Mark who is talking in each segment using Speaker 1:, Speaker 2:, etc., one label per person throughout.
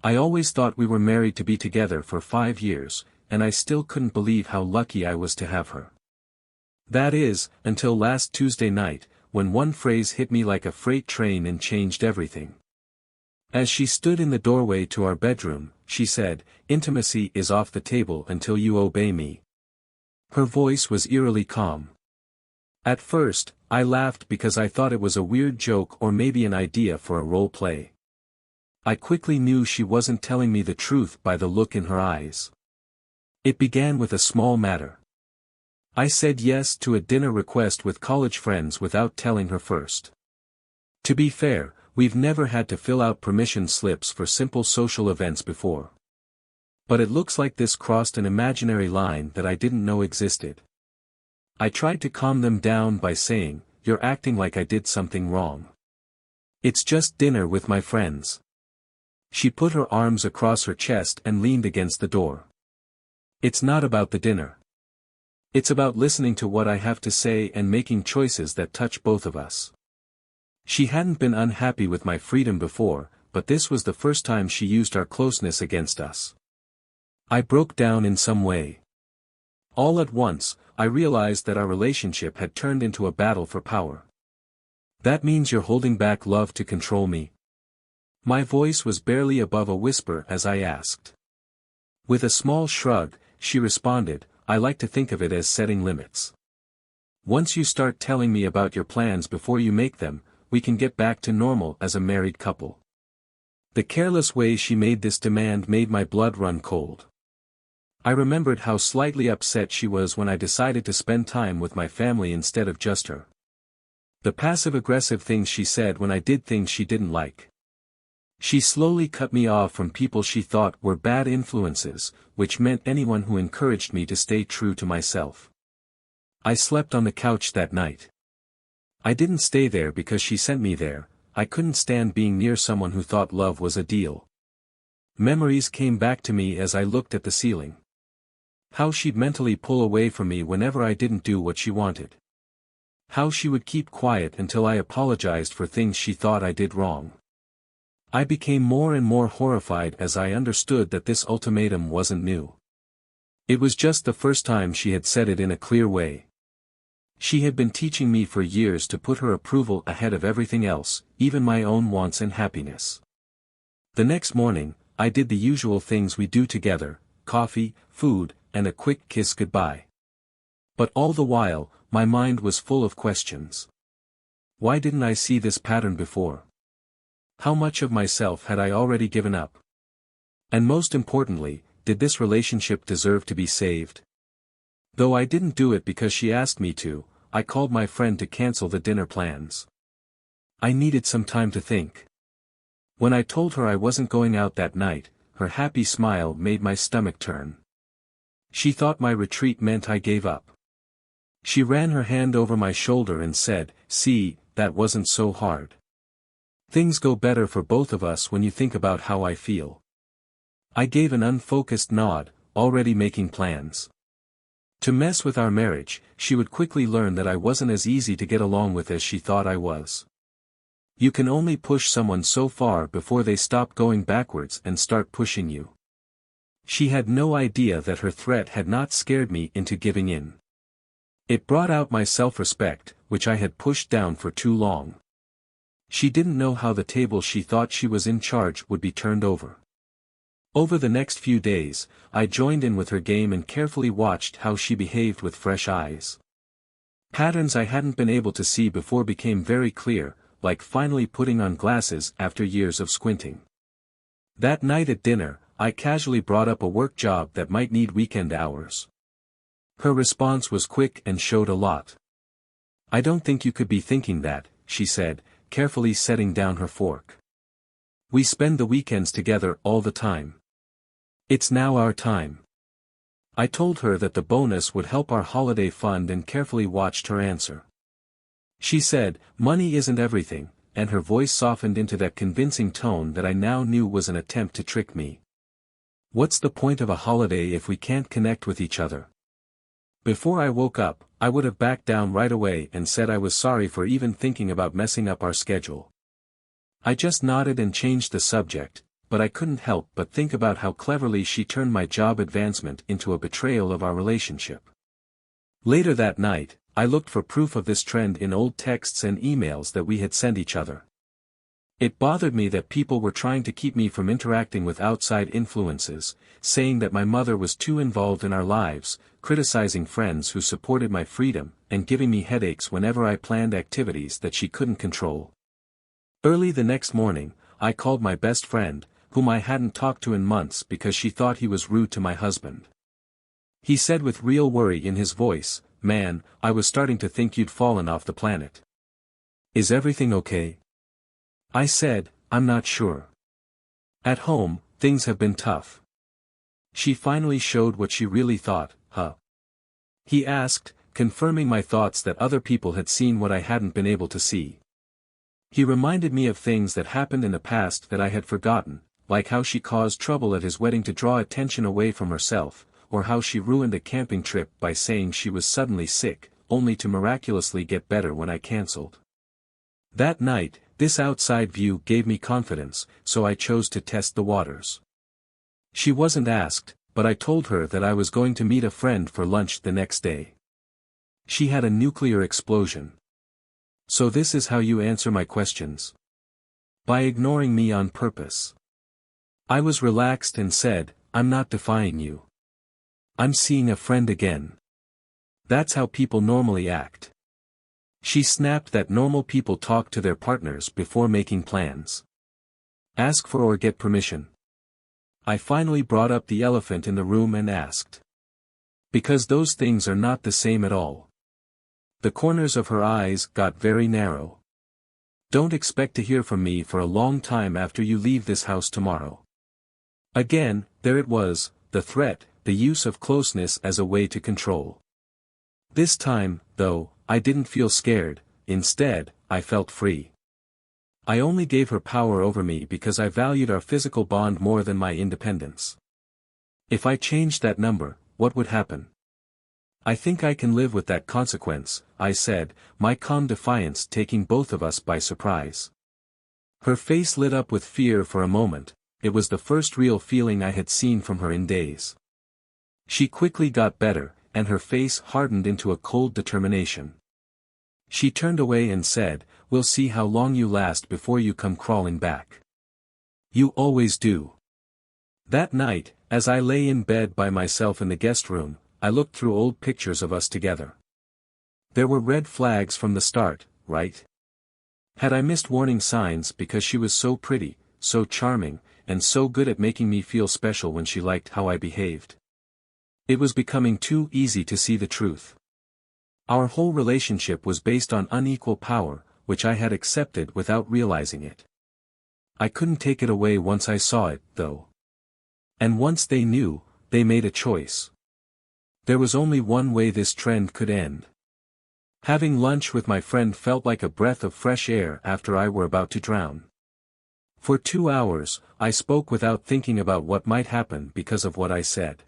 Speaker 1: I always thought we were married to be together for 5 years, and I still couldn't believe how lucky I was to have her. That is, until last Tuesday night, when one phrase hit me like a freight train and changed everything. As she stood in the doorway to our bedroom, she said, "Intimacy is off the table until you obey me." Her voice was eerily calm. At first, I laughed because I thought it was a weird joke or maybe an idea for a role play. I quickly knew she wasn't telling me the truth by the look in her eyes. It began with a small matter. I said yes to a dinner request with college friends without telling her first. To be fair, we've never had to fill out permission slips for simple social events before. But it looks like this crossed an imaginary line that I didn't know existed. I tried to calm them down by saying, "You're acting like I did something wrong. It's just dinner with my friends." She put her arms across her chest and leaned against the door. "It's not about the dinner. It's about listening to what I have to say and making choices that touch both of us." She hadn't been unhappy with my freedom before, but this was the first time she used our closeness against us. I broke down in some way. All at once, I realized that our relationship had turned into a battle for power. "That means you're holding back love to control me?" My voice was barely above a whisper as I asked. With a small shrug, she responded, "I like to think of it as setting limits. Once you start telling me about your plans before you make them, we can get back to normal as a married couple." The careless way she made this demand made my blood run cold. I remembered how slightly upset she was when I decided to spend time with my family instead of just her. The passive-aggressive things she said when I did things she didn't like. She slowly cut me off from people she thought were bad influences, which meant anyone who encouraged me to stay true to myself. I slept on the couch that night. I didn't stay there because she sent me there. I couldn't stand being near someone who thought love was a deal. Memories came back to me as I looked at the ceiling. How she'd mentally pull away from me whenever I didn't do what she wanted. How she would keep quiet until I apologized for things she thought I did wrong. I became more and more horrified as I understood that this ultimatum wasn't new. It was just the first time she had said it in a clear way. She had been teaching me for years to put her approval ahead of everything else, even my own wants and happiness. The next morning, I did the usual things we do together: coffee, food, and a quick kiss goodbye. But all the while, my mind was full of questions. Why didn't I see this pattern before? How much of myself had I already given up? And most importantly, did this relationship deserve to be saved? Though I didn't do it because she asked me to, I called my friend to cancel the dinner plans. I needed some time to think. When I told her I wasn't going out that night, her happy smile made my stomach turn. She thought my retreat meant I gave up. She ran her hand over my shoulder and said, "See, that wasn't so hard. Things go better for both of us when you think about how I feel." I gave an unfocused nod, already making plans. To mess with our marriage, she would quickly learn that I wasn't as easy to get along with as she thought I was. You can only push someone so far before they stop going backwards and start pushing you. She had no idea that her threat had not scared me into giving in. It brought out my self-respect, which I had pushed down for too long. She didn't know how the table she thought she was in charge would be turned over. Over the next few days, I joined in with her game and carefully watched how she behaved with fresh eyes. Patterns I hadn't been able to see before became very clear, like finally putting on glasses after years of squinting. That night at dinner, I casually brought up a work job that might need weekend hours. Her response was quick and showed a lot. "I don't think you could be thinking that," she said, carefully setting down her fork. "We spend the weekends together all the time. It's now our time." I told her that the bonus would help our holiday fund and carefully watched her answer. She said, "Money isn't everything," and her voice softened into that convincing tone that I now knew was an attempt to trick me. What's the point of a holiday if we can't connect with each other? Before I woke up, I would have backed down right away and said I was sorry for even thinking about messing up our schedule. I just nodded and changed the subject, but I couldn't help but think about how cleverly she turned my job advancement into a betrayal of our relationship. Later that night, I looked for proof of this trend in old texts and emails that we had sent each other. It bothered me that people were trying to keep me from interacting with outside influences, saying that my mother was too involved in our lives, criticizing friends who supported my freedom, and giving me headaches whenever I planned activities that she couldn't control. Early the next morning, I called my best friend, whom I hadn't talked to in months because she thought he was rude to my husband. He said with real worry in his voice, "Man, I was starting to think you'd fallen off the planet. Is everything okay?" I said, "I'm not sure. At home, things have been tough." "She finally showed what she really thought, huh?" he asked, confirming my thoughts that other people had seen what I hadn't been able to see. He reminded me of things that happened in the past that I had forgotten, like how she caused trouble at his wedding to draw attention away from herself, or how she ruined a camping trip by saying she was suddenly sick, only to miraculously get better when I cancelled. That night, this outside view gave me confidence, so I chose to test the waters. She wasn't asked, but I told her that I was going to meet a friend for lunch the next day. She had a nuclear explosion. "So this is how you answer my questions?" "By ignoring me on purpose." I was relaxed and said, "I'm not defying you. I'm seeing a friend again. That's how people normally act." She snapped that normal people talk to their partners before making plans. Ask for or get permission. I finally brought up the elephant in the room and asked. Because those things are not the same at all. The corners of her eyes got very narrow. "Don't expect to hear from me for a long time after you leave this house tomorrow." Again, there it was, the threat, the use of closeness as a way to control. This time, though, I didn't feel scared, instead, I felt free. I only gave her power over me because I valued our physical bond more than my independence. If I changed that number, what would happen? "I think I can live with that consequence," I said, my calm defiance taking both of us by surprise. Her face lit up with fear for a moment. It was the first real feeling I had seen from her in days. She quickly got better, and her face hardened into a cold determination. She turned away and said, "We'll see how long you last before you come crawling back. You always do." That night, as I lay in bed by myself in the guest room, I looked through old pictures of us together. There were red flags from the start, right? Had I missed warning signs because she was so pretty, so charming, and so good at making me feel special when she liked how I behaved? It was becoming too easy to see the truth. Our whole relationship was based on unequal power, which I had accepted without realizing it. I couldn't take it away once I saw it, though. And once they knew, they made a choice. There was only one way this trend could end. Having lunch with my friend felt like a breath of fresh air after I were about to drown. For 2 hours, I spoke without thinking about what might happen because of what I said.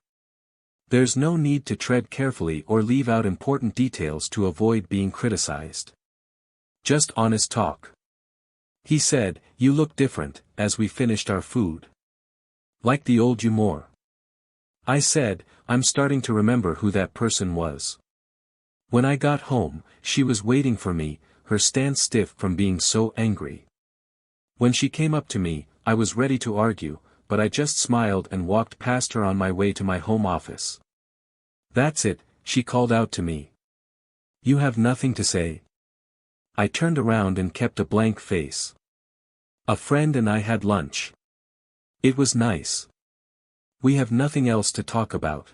Speaker 1: There's no need to tread carefully or leave out important details to avoid being criticized. Just honest talk. He said, "You look different," as we finished our food. "Like the old you more." I said, "I'm starting to remember who that person was." When I got home, she was waiting for me, her stance stiff from being so angry. When she came up to me, I was ready to argue, but I just smiled and walked past her on my way to my home office. "That's it," she called out to me. "You have nothing to say?" I turned around and kept a blank face. "A friend and I had lunch. It was nice. We have nothing else to talk about."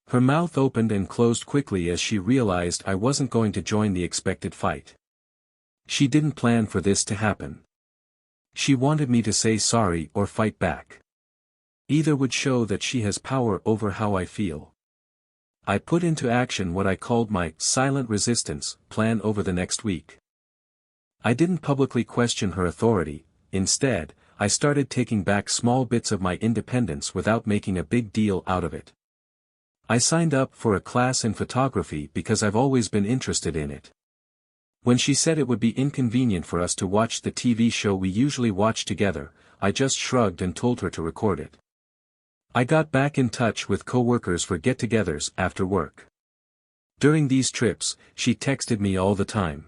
Speaker 1: Her mouth opened and closed quickly as she realized I wasn't going to join the expected fight. She didn't plan for this to happen. She wanted me to say sorry or fight back. Either would show that she has power over how I feel. I put into action what I called my silent resistance plan over the next week. I didn't publicly question her authority. Instead, I started taking back small bits of my independence without making a big deal out of it. I signed up for a class in photography because I've always been interested in it. When she said it would be inconvenient for us to watch the TV show we usually watch together, I just shrugged and told her to record it. I got back in touch with coworkers for get-togethers after work. During these trips, she texted me all the time.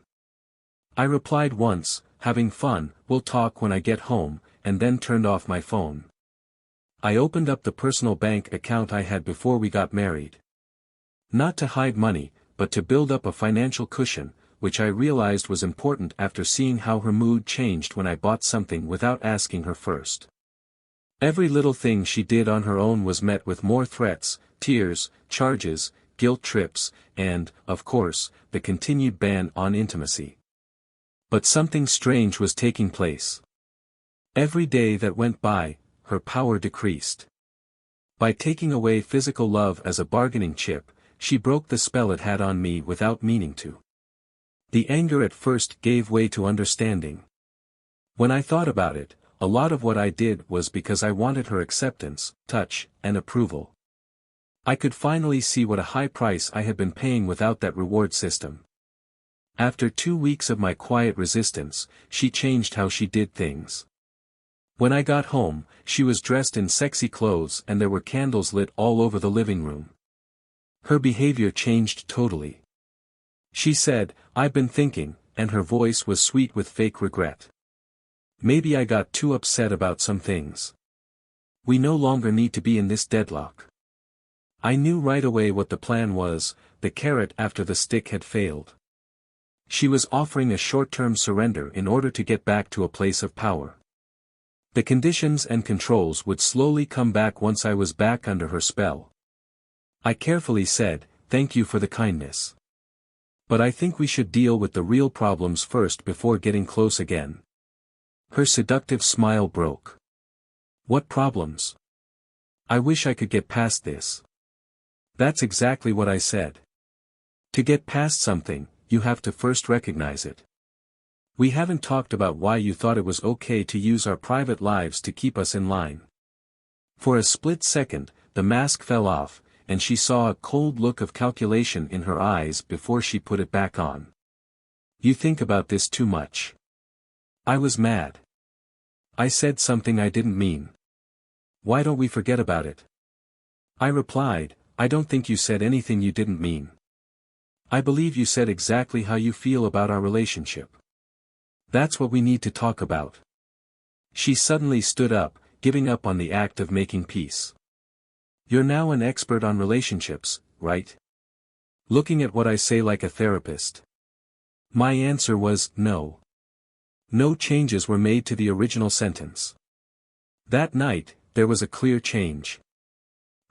Speaker 1: I replied once, having fun, we'll talk when I get home, and then turned off my phone. I opened up the personal bank account I had before we got married. Not to hide money, but to build up a financial cushion, which I realized was important after seeing how her mood changed when I bought something without asking her first. Every little thing she did on her own was met with more threats, tears, charges, guilt trips, and, of course, the continued ban on intimacy. But something strange was taking place. Every day that went by, her power decreased. By taking away physical love as a bargaining chip, she broke the spell it had on me without meaning to. The anger at first gave way to understanding. When I thought about it, a lot of what I did was because I wanted her acceptance, touch, and approval. I could finally see what a high price I had been paying without that reward system. After 2 weeks of my quiet resistance, she changed how she did things. When I got home, she was dressed in sexy clothes and there were candles lit all over the living room. Her behavior changed totally. She said, "I've been thinking," and her voice was sweet with fake regret. "Maybe I got too upset about some things. We no longer need to be in this deadlock." I knew right away what the plan was, the carrot after the stick had failed. She was offering a short-term surrender in order to get back to a place of power. The conditions and controls would slowly come back once I was back under her spell. I carefully said, "Thank you for the kindness. But I think we should deal with the real problems first before getting close again." Her seductive smile broke. "What problems? I wish I could get past this." That's exactly what I said. To get past something, you have to first recognize it. We haven't talked about why you thought it was okay to use our private lives to keep us in line. For a split second, the mask fell off, and she saw a cold look of calculation in her eyes before she put it back on. "You think about this too much." I was mad. I said something I didn't mean. "Why don't we forget about it?" I replied, "I don't think you said anything you didn't mean. I believe you said exactly how you feel about our relationship. That's what we need to talk about." She suddenly stood up, giving up on the act of making peace. "You're now an expert on relationships, right? Looking at what I say like a therapist." My answer was, no. No changes were made to the original sentence. That night, there was a clear change.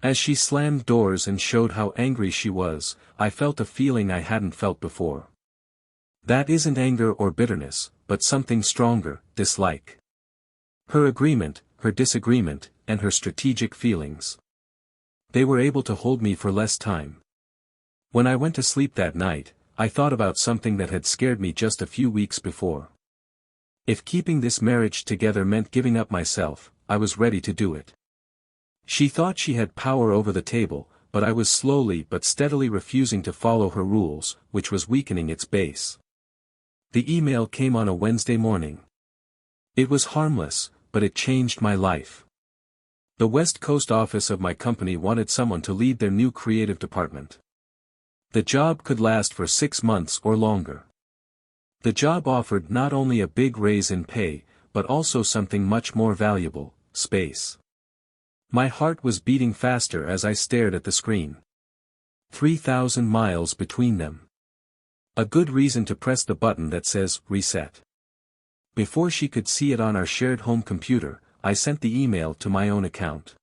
Speaker 1: As she slammed doors and showed how angry she was, I felt a feeling I hadn't felt before. That isn't anger or bitterness, but something stronger, dislike. Her agreement, her disagreement, and her strategic feelings. They were able to hold me for less time. When I went to sleep that night, I thought about something that had scared me just a few weeks before. If keeping this marriage together meant giving up myself, I was ready to do it. She thought she had power over the table, but I was slowly but steadily refusing to follow her rules, which was weakening its base. The email came on a Wednesday morning. It was harmless, but it changed my life. The West Coast office of my company wanted someone to lead their new creative department. The job could last for 6 months or longer. The job offered not only a big raise in pay, but also something much more valuable, space. My heart was beating faster as I stared at the screen. 3,000 miles between them. A good reason to press the button that says, reset. Before she could see it on our shared home computer, I sent the email to my own account.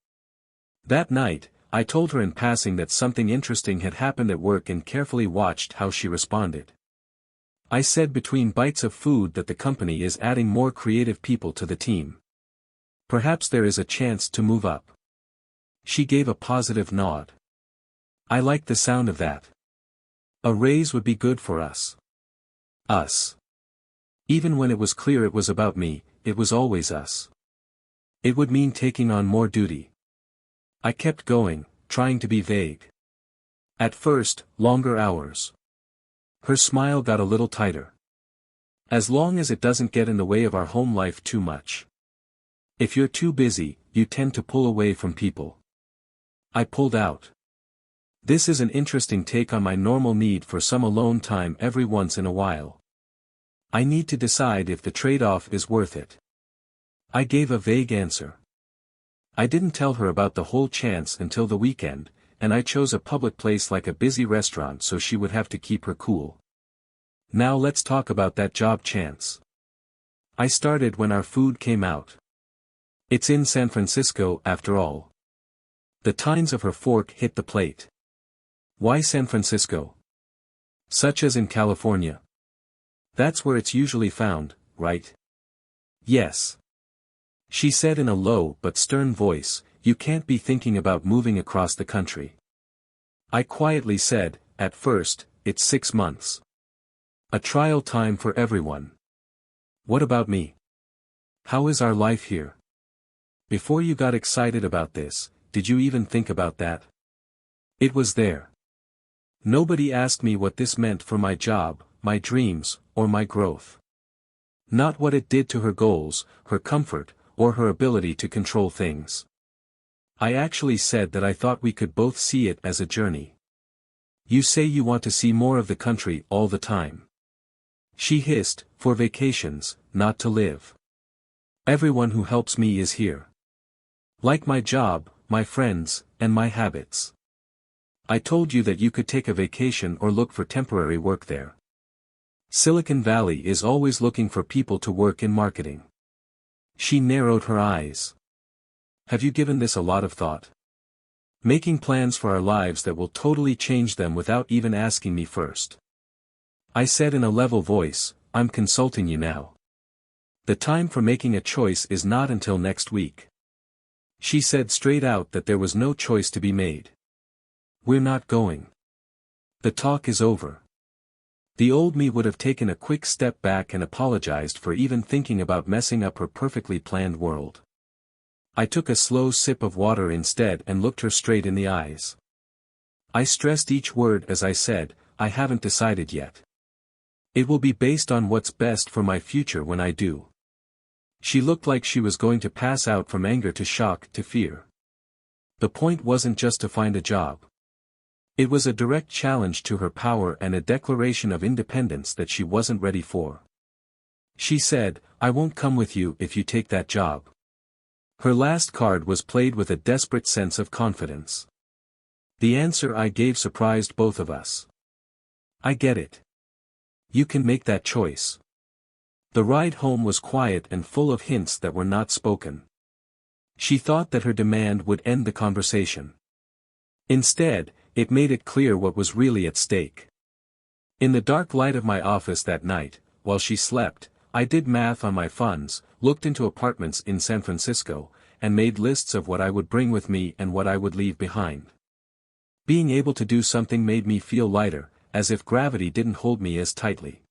Speaker 1: That night, I told her in passing that something interesting had happened at work and carefully watched how she responded. I said between bites of food that the company is adding more creative people to the team. Perhaps there is a chance to move up. She gave a positive nod. I liked the sound of that. A raise would be good for us. Us. Even when it was clear it was about me, it was always us. It would mean taking on more duty. I kept going, trying to be vague. At first, longer hours. Her smile got a little tighter. As long as it doesn't get in the way of our home life too much. If you're too busy, you tend to pull away from people. I pulled out. This is an interesting take on my normal need for some alone time every once in a while. I need to decide if the trade-off is worth it. I gave a vague answer. I didn't tell her about the whole chance until the weekend, and I chose a public place like a busy restaurant so she would have to keep her cool. Now let's talk about that job chance. I started when our food came out. It's in San Francisco, after all. The tines of her fork hit the plate. Why San Francisco? Such as in California. That's where it's usually found, right? Yes. She said in a low but stern voice, you can't be thinking about moving across the country. I quietly said, at first, it's 6 months. A trial time for everyone. What about me? How is our life here? Before you got excited about this, did you even think about that? It was there. Nobody asked me what this meant for my job, my dreams, or my growth. Not what it did to her goals, her comfort, or her ability to control things. I actually said that I thought we could both see it as a journey. You say you want to see more of the country all the time. She hissed, for vacations, not to live. Everyone who helps me is here. Like my job, my friends, and my habits. I told you that you could take a vacation or look for temporary work there. Silicon Valley is always looking for people to work in marketing. She narrowed her eyes. Have you given this a lot of thought? Making plans for our lives that will totally change them without even asking me first. I said in a level voice, I'm consulting you now. The time for making a choice is not until next week. She said straight out that there was no choice to be made. We're not going. The talk is over. The old me would have taken a quick step back and apologized for even thinking about messing up her perfectly planned world. I took a slow sip of water instead and looked her straight in the eyes. I stressed each word as I said, I haven't decided yet. It will be based on what's best for my future when I do. She looked like she was going to pass out from anger to shock to fear. The point wasn't just to find a job. It was a direct challenge to her power and a declaration of independence that she wasn't ready for. She said, I won't come with you if you take that job. Her last card was played with a desperate sense of confidence. The answer I gave surprised both of us. I get it. You can make that choice. The ride home was quiet and full of hints that were not spoken. She thought that her demand would end the conversation. Instead, it made it clear what was really at stake. In the dark light of my office that night, while she slept, I did math on my funds, looked into apartments in San Francisco, and made lists of what I would bring with me and what I would leave behind. Being able to do something made me feel lighter, as if gravity didn't hold me as tightly.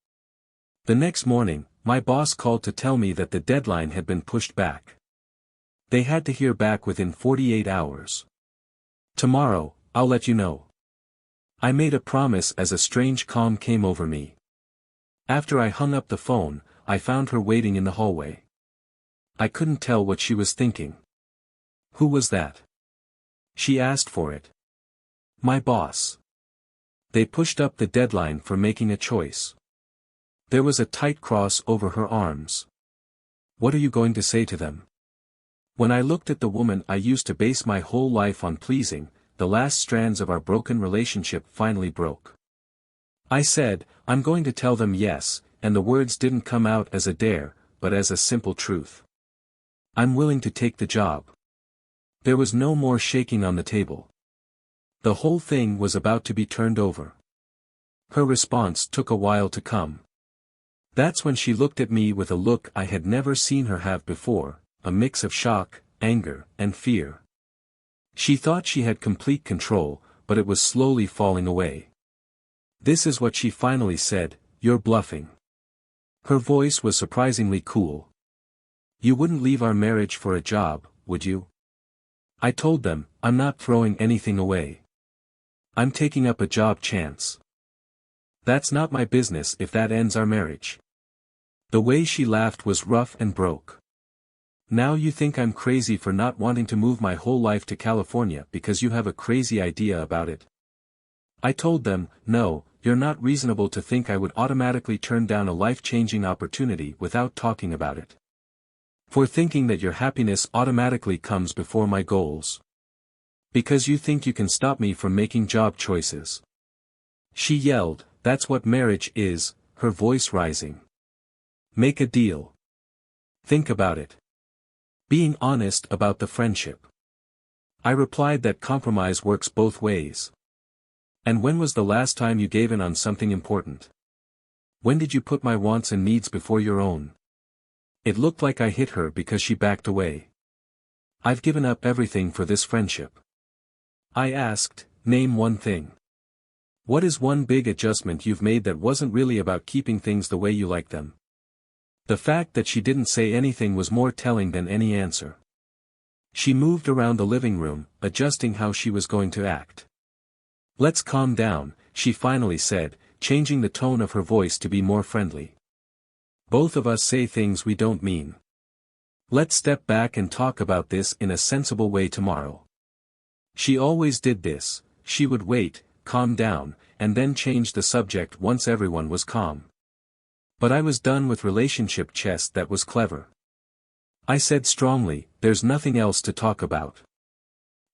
Speaker 1: The next morning, my boss called to tell me that the deadline had been pushed back. They had to hear back within 48 hours. Tomorrow, I'll let you know. I made a promise as a strange calm came over me. After I hung up the phone, I found her waiting in the hallway. I couldn't tell what she was thinking. Who was that? She asked for it. My boss. They pushed up the deadline for making a choice. There was a tight cross over her arms. What are you going to say to them? When I looked at the woman I used to base my whole life on pleasing, the last strands of our broken relationship finally broke. I said, I'm going to tell them yes, and the words didn't come out as a dare, but as a simple truth. I'm willing to take the job. There was no more shaking on the table. The whole thing was about to be turned over. Her response took a while to come. That's when she looked at me with a look I had never seen her have before, a mix of shock, anger, and fear. She thought she had complete control, but it was slowly falling away. This is what she finally said, you're bluffing. Her voice was surprisingly cool. You wouldn't leave our marriage for a job, would you? I told them, I'm not throwing anything away. I'm taking up a job chance. That's not my business if that ends our marriage. The way she laughed was rough and broke. Now you think I'm crazy for not wanting to move my whole life to California because you have a crazy idea about it. I told them, no, you're not reasonable to think I would automatically turn down a life-changing opportunity without talking about it. For thinking that your happiness automatically comes before my goals. Because you think you can stop me from making job choices. She yelled, that's what marriage is, her voice rising. Make a deal. Think about it. Being honest about the friendship. I replied that compromise works both ways. And when was the last time you gave in on something important? When did you put my wants and needs before your own? It looked like I hit her because she backed away. I've given up everything for this friendship. I asked, name one thing. What is one big adjustment you've made that wasn't really about keeping things the way you like them? The fact that she didn't say anything was more telling than any answer. She moved around the living room, adjusting how she was going to act. Let's calm down, she finally said, changing the tone of her voice to be more friendly. Both of us say things we don't mean. Let's step back and talk about this in a sensible way tomorrow. She always did this, she would wait, calm down, and then change the subject once everyone was calm. But I was done with relationship chess that was clever. I said strongly, there's nothing else to talk about.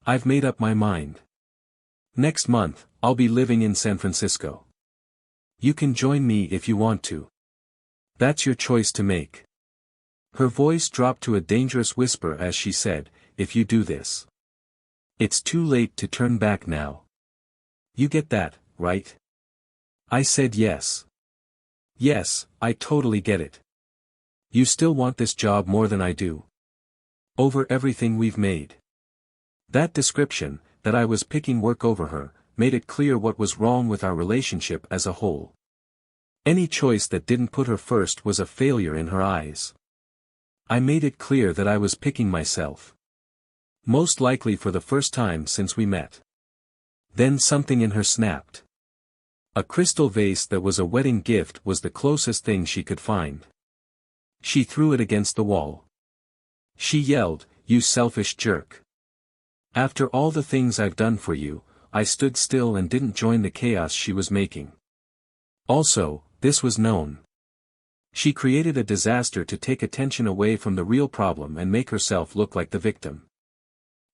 Speaker 1: I've made up my mind. Next month, I'll be living in San Francisco. You can join me if you want to. That's your choice to make. Her voice dropped to a dangerous whisper as she said, if you do this. It's too late to turn back now. You get that, right? I said yes. Yes, I totally get it. You still want this job more than I do. Over everything we've made. That description, that I was picking work over her, made it clear what was wrong with our relationship as a whole. Any choice that didn't put her first was a failure in her eyes. I made it clear that I was picking myself. Most likely for the first time since we met. Then something in her snapped. A crystal vase that was a wedding gift was the closest thing she could find. She threw it against the wall. She yelled, you selfish jerk. After all the things I've done for you, I stood still and didn't join the chaos she was making. Also, this was known. She created a disaster to take attention away from the real problem and make herself look like the victim.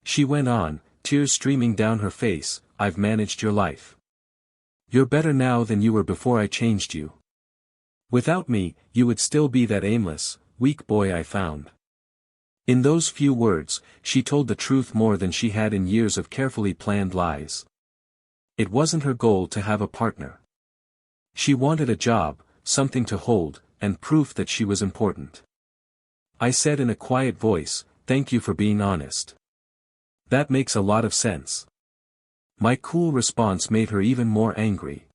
Speaker 1: She went on, tears streaming down her face, I've managed your life. You're better now than you were before I changed you. Without me, you would still be that aimless, weak boy I found. In those few words, she told the truth more than she had in years of carefully planned lies. It wasn't her goal to have a partner. She wanted a job, something to hold, and proof that she was important. I said in a quiet voice, thank you for being honest. That makes a lot of sense. My cool response made her even more angry.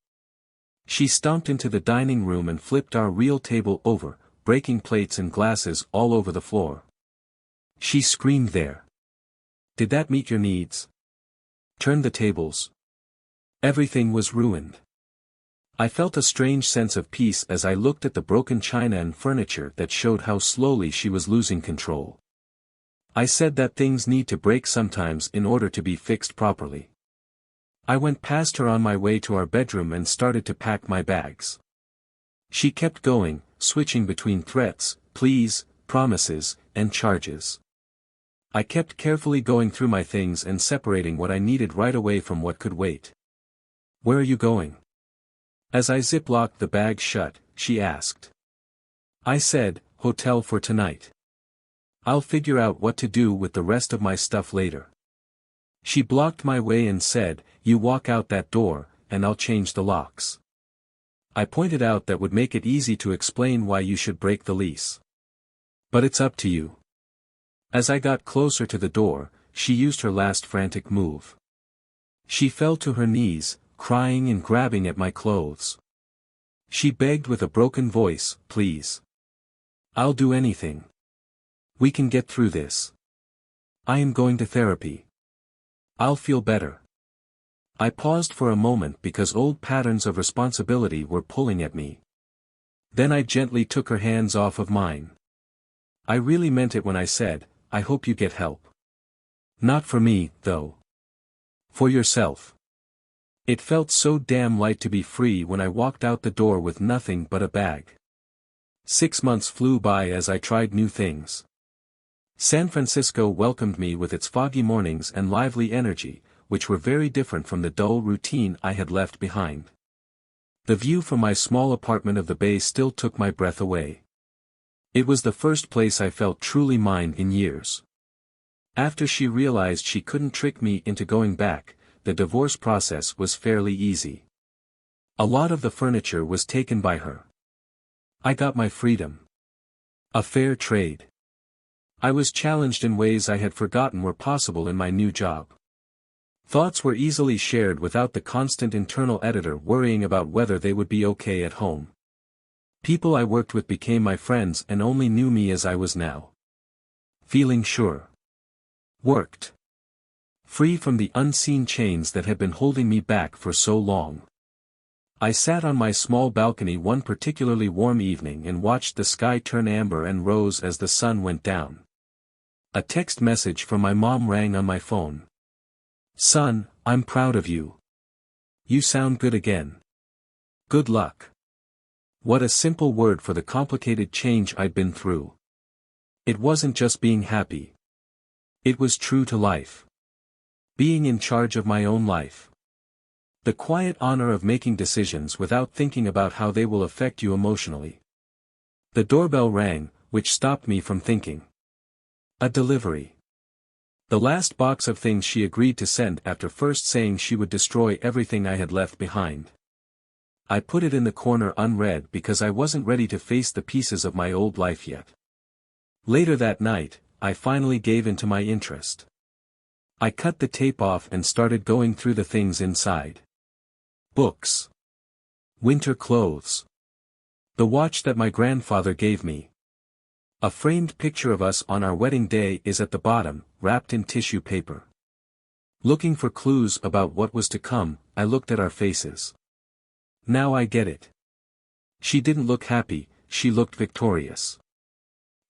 Speaker 1: She stomped into the dining room and flipped our real table over, breaking plates and glasses all over the floor. She screamed there. Did that meet your needs? Turn the tables. Everything was ruined. I felt a strange sense of peace as I looked at the broken china and furniture that showed how slowly she was losing control. I said that things need to break sometimes in order to be fixed properly. I went past her on my way to our bedroom and started to pack my bags. She kept going, switching between threats, pleas, promises, and charges. I kept carefully going through my things and separating what I needed right away from what could wait. Where are you going? As I ziplocked the bag shut, she asked. I said, hotel for tonight. I'll figure out what to do with the rest of my stuff later. She blocked my way and said, you walk out that door, and I'll change the locks. I pointed out that would make it easy to explain why you should break the lease. But it's up to you. As I got closer to the door, she used her last frantic move. She fell to her knees, crying and grabbing at my clothes. She begged with a broken voice, please. I'll do anything. We can get through this. I am going to therapy. I'll feel better. I paused for a moment because old patterns of responsibility were pulling at me. Then I gently took her hands off of mine. I really meant it when I said, I hope you get help. Not for me, though. For yourself. It felt so damn light to be free when I walked out the door with nothing but a bag. 6 months flew by as I tried new things. San Francisco welcomed me with its foggy mornings and lively energy, which were very different from the dull routine I had left behind. The view from my small apartment of the bay still took my breath away. It was the first place I felt truly mine in years. After she realized she couldn't trick me into going back, the divorce process was fairly easy. A lot of the furniture was taken by her. I got my freedom. A fair trade. I was challenged in ways I had forgotten were possible in my new job. Thoughts were easily shared without the constant internal editor worrying about whether they would be okay at home. People I worked with became my friends and only knew me as I was now. Feeling sure. Worked. Free from the unseen chains that had been holding me back for so long. I sat on my small balcony one particularly warm evening and watched the sky turn amber and rose as the sun went down. A text message from my mom rang on my phone. Son, I'm proud of you. You sound good again. Good luck. What a simple word for the complicated change I'd been through. It wasn't just being happy. It was true to life. Being in charge of my own life. The quiet honor of making decisions without thinking about how they will affect you emotionally. The doorbell rang, which stopped me from thinking. A delivery. The last box of things she agreed to send after first saying she would destroy everything I had left behind. I put it in the corner unread because I wasn't ready to face the pieces of my old life yet. Later that night, I finally gave in to my interest. I cut the tape off and started going through the things inside. Books. Winter clothes. The watch that my grandfather gave me. A framed picture of us on our wedding day is at the bottom, wrapped in tissue paper. Looking for clues about what was to come, I looked at our faces. Now I get it. She didn't look happy, she looked victorious.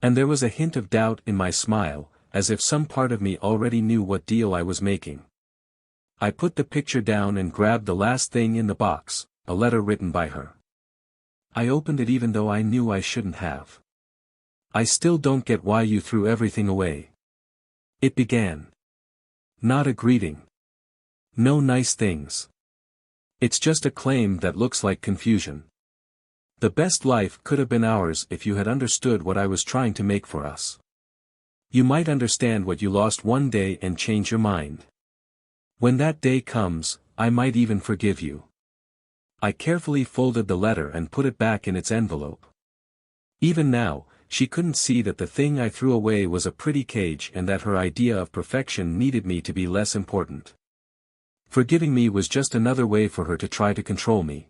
Speaker 1: And there was a hint of doubt in my smile, as if some part of me already knew what deal I was making. I put the picture down and grabbed the last thing in the box, a letter written by her. I opened it even though I knew I shouldn't have. I still don't get why you threw everything away. It began. Not a greeting. No nice things. It's just a claim that looks like confusion. The best life could have been ours if you had understood what I was trying to make for us. You might understand what you lost one day and change your mind. When that day comes, I might even forgive you. I carefully folded the letter and put it back in its envelope. Even now, she couldn't see that the thing I threw away was a pretty cage and that her idea of perfection needed me to be less important. Forgiving me was just another way for her to try to control me.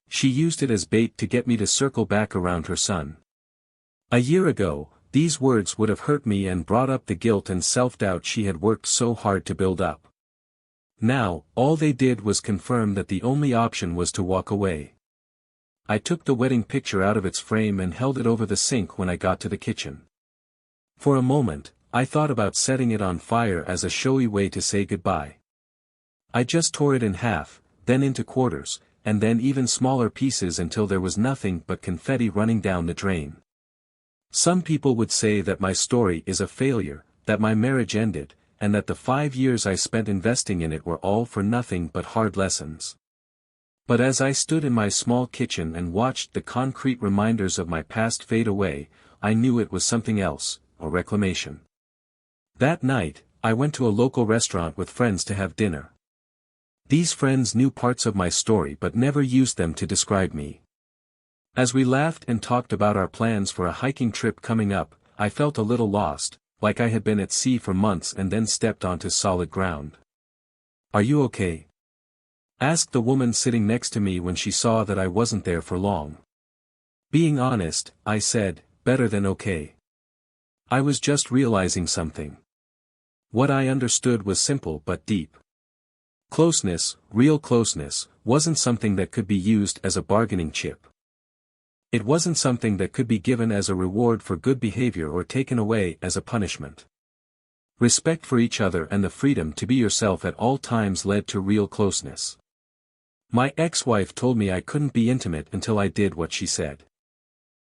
Speaker 1: She used it as bait to get me to circle back around her son. A year ago, these words would have hurt me and brought up the guilt and self-doubt she had worked so hard to build up. Now, all they did was confirm that the only option was to walk away. I took the wedding picture out of its frame and held it over the sink when I got to the kitchen. For a moment, I thought about setting it on fire as a showy way to say goodbye. I just tore it in half, then into quarters, and then even smaller pieces until there was nothing but confetti running down the drain. Some people would say that my story is a failure, that my marriage ended, and that the 5 years I spent investing in it were all for nothing but hard lessons. But as I stood in my small kitchen and watched the concrete reminders of my past fade away, I knew it was something else, a reclamation. That night, I went to a local restaurant with friends to have dinner. These friends knew parts of my story but never used them to describe me. As we laughed and talked about our plans for a hiking trip coming up, I felt a little lost, like I had been at sea for months and then stepped onto solid ground. "Are you okay?" asked the woman sitting next to me when she saw that I wasn't there for long. Being honest, I said, "Better than okay. I was just realizing something." What I understood was simple but deep. Closeness, real closeness, wasn't something that could be used as a bargaining chip. It wasn't something that could be given as a reward for good behavior or taken away as a punishment. Respect for each other and the freedom to be yourself at all times led to real closeness. My ex-wife told me I couldn't be intimate until I did what she said.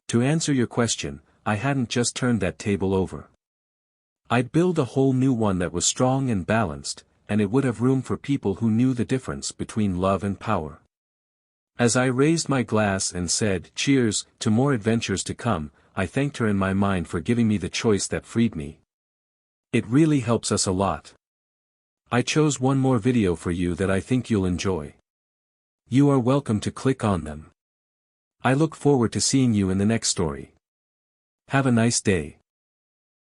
Speaker 1: To answer your question, I hadn't just turned that table over. I'd build a whole new one that was strong and balanced, and it would have room for people who knew the difference between love and power. As I raised my glass and said, "Cheers, to more adventures to come," I thanked her in my mind for giving me the choice that freed me. It really helps us a lot. I chose one more video for you that I think you'll enjoy. You are welcome to click on them. I look forward to seeing you in the next story. Have a nice day.